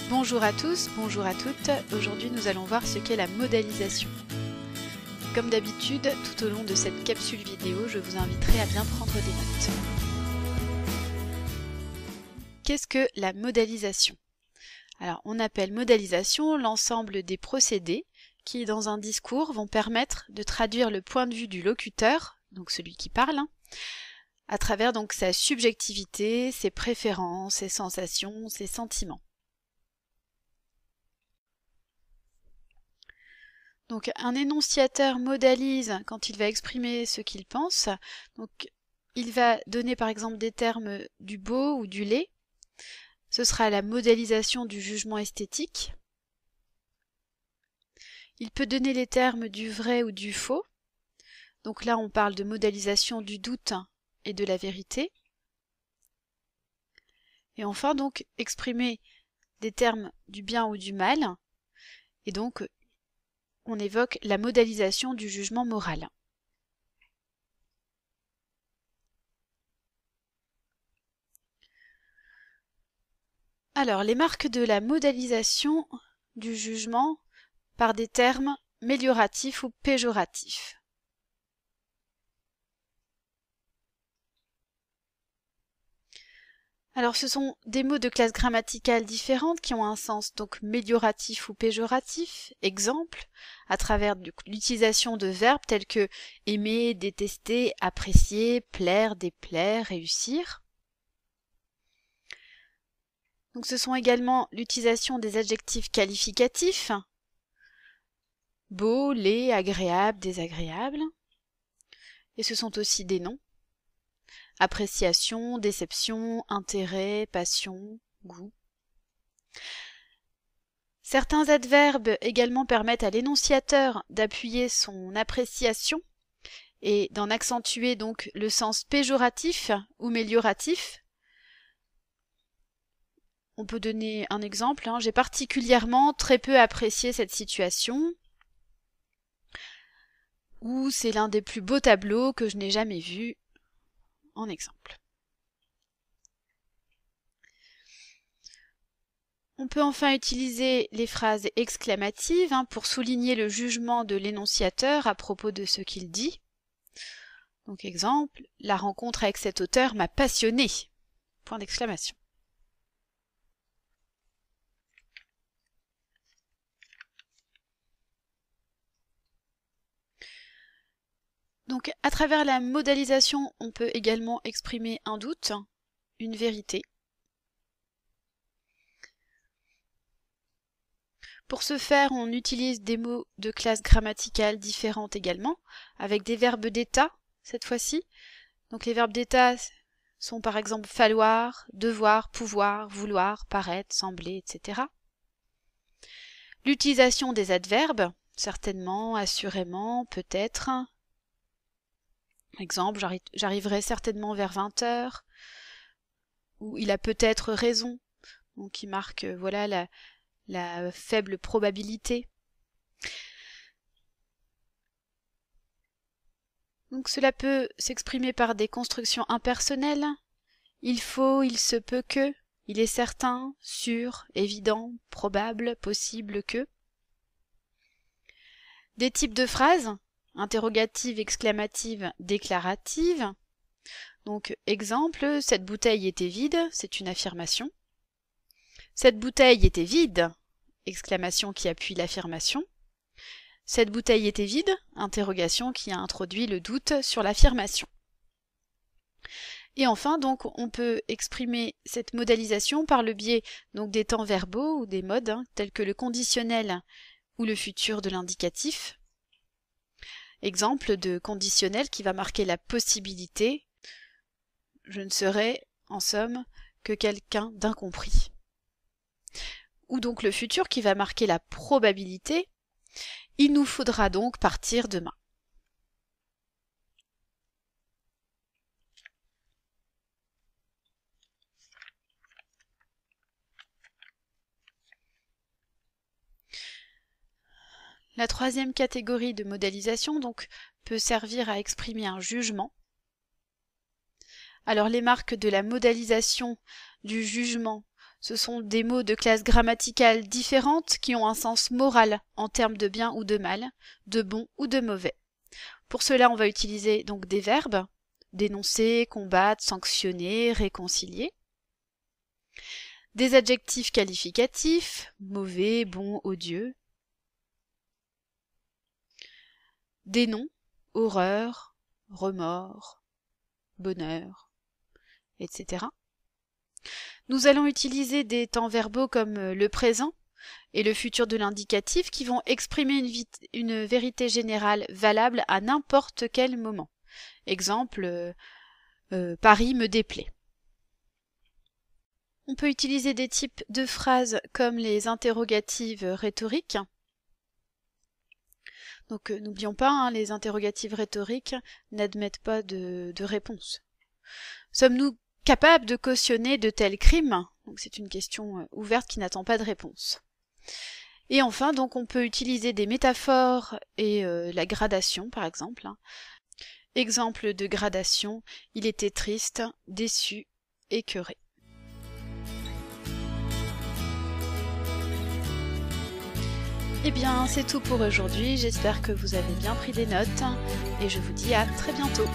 Bonjour à tous, bonjour à toutes. Aujourd'hui nous allons voir ce qu'est la modalisation. Comme d'habitude, tout au long de cette capsule vidéo, je vous inviterai à bien prendre des notes. Qu'est-ce que la modalisation? Alors, on appelle modalisation l'ensemble des procédés qui, dans un discours, vont permettre de traduire le point de vue du locuteur, donc celui qui parle, à travers donc sa subjectivité, ses préférences, ses sensations, ses sentiments. Donc un énonciateur modalise quand il va exprimer ce qu'il pense. Donc il va donner par exemple des termes du beau ou du laid. Ce sera la modalisation du jugement esthétique. Il peut donner les termes du vrai ou du faux. Donc là on parle de modalisation du doute et de la vérité. Et enfin donc exprimer des termes du bien ou du mal. Et donc on évoque la modalisation du jugement moral. Alors, les marques de la modalisation du jugement par des termes mélioratifs ou péjoratifs. Alors, ce sont des mots de classe grammaticale différentes qui ont un sens donc mélioratif ou péjoratif. Exemple, à travers l'utilisation de verbes tels que aimer, détester, apprécier, plaire, déplaire, réussir. Donc, ce sont également l'utilisation des adjectifs qualificatifs, beau, laid, agréable, désagréable. Et ce sont aussi des noms. Appréciation, déception, intérêt, passion, goût. Certains adverbes également permettent à l'énonciateur d'appuyer son appréciation et d'en accentuer donc le sens péjoratif ou mélioratif. On peut donner un exemple, j'ai particulièrement très peu apprécié cette situation, ou c'est l'un des plus beaux tableaux que je n'ai jamais vu, en exemple. On peut enfin utiliser les phrases exclamatives pour souligner le jugement de l'énonciateur à propos de ce qu'il dit. Donc exemple, la rencontre avec cet auteur m'a passionné. Point d'exclamation. Donc à travers la modalisation, on peut également exprimer un doute, une vérité. Pour ce faire, on utilise des mots de classe grammaticale différentes également, avec des verbes d'état cette fois-ci. Donc les verbes d'état sont par exemple falloir, devoir, pouvoir, vouloir, paraître, sembler, etc. L'utilisation des adverbes, certainement, assurément, peut-être. Exemple, j'arriverai certainement vers 20h, ou il a peut-être raison, donc qui marque voilà la faible probabilité. Donc cela peut s'exprimer par des constructions impersonnelles. Il faut, il se peut que, il est certain, sûr, évident, probable, possible que. Des types de phrases, interrogatives, exclamatives, déclaratives. Donc exemple, cette bouteille était vide, c'est une affirmation. Cette bouteille était vide, exclamation qui appuie l'affirmation. Cette bouteille était vide, interrogation qui a introduit le doute sur l'affirmation. Et enfin, donc, on peut exprimer cette modalisation par le biais donc des temps verbaux ou des modes, tels que le conditionnel ou le futur de l'indicatif. Exemple de conditionnel qui va marquer la possibilité. Je ne serai, en somme, que quelqu'un d'incompris. Ou donc le futur qui va marquer la probabilité. Il nous faudra donc partir demain. La troisième catégorie de modalisation donc peut servir à exprimer un jugement. Alors les marques de la modalisation du jugement Ce sont des mots de classe grammaticale différentes qui ont un sens moral en termes de bien ou de mal, de bon ou de mauvais. Pour cela, on va utiliser donc des verbes, dénoncer, combattre, sanctionner, réconcilier. Des adjectifs qualificatifs, mauvais, bon, odieux. Des noms, horreur, remords, bonheur, etc. Nous allons utiliser des temps verbaux comme le présent et le futur de l'indicatif qui vont exprimer une vérité générale valable à n'importe quel moment. Exemple, Paris me déplaît. On peut utiliser des types de phrases comme les interrogatives rhétoriques. Donc n'oublions pas, les interrogatives rhétoriques n'admettent pas de réponse. Sommes-nous capables de cautionner de tels crimes? Donc c'est une question ouverte qui n'attend pas de réponse. Et enfin, donc on peut utiliser des métaphores et la gradation par exemple. Exemple de gradation, il était triste, déçu, écœuré. Eh bien, c'est tout pour aujourd'hui. J'espère que vous avez bien pris des notes et je vous dis à très bientôt.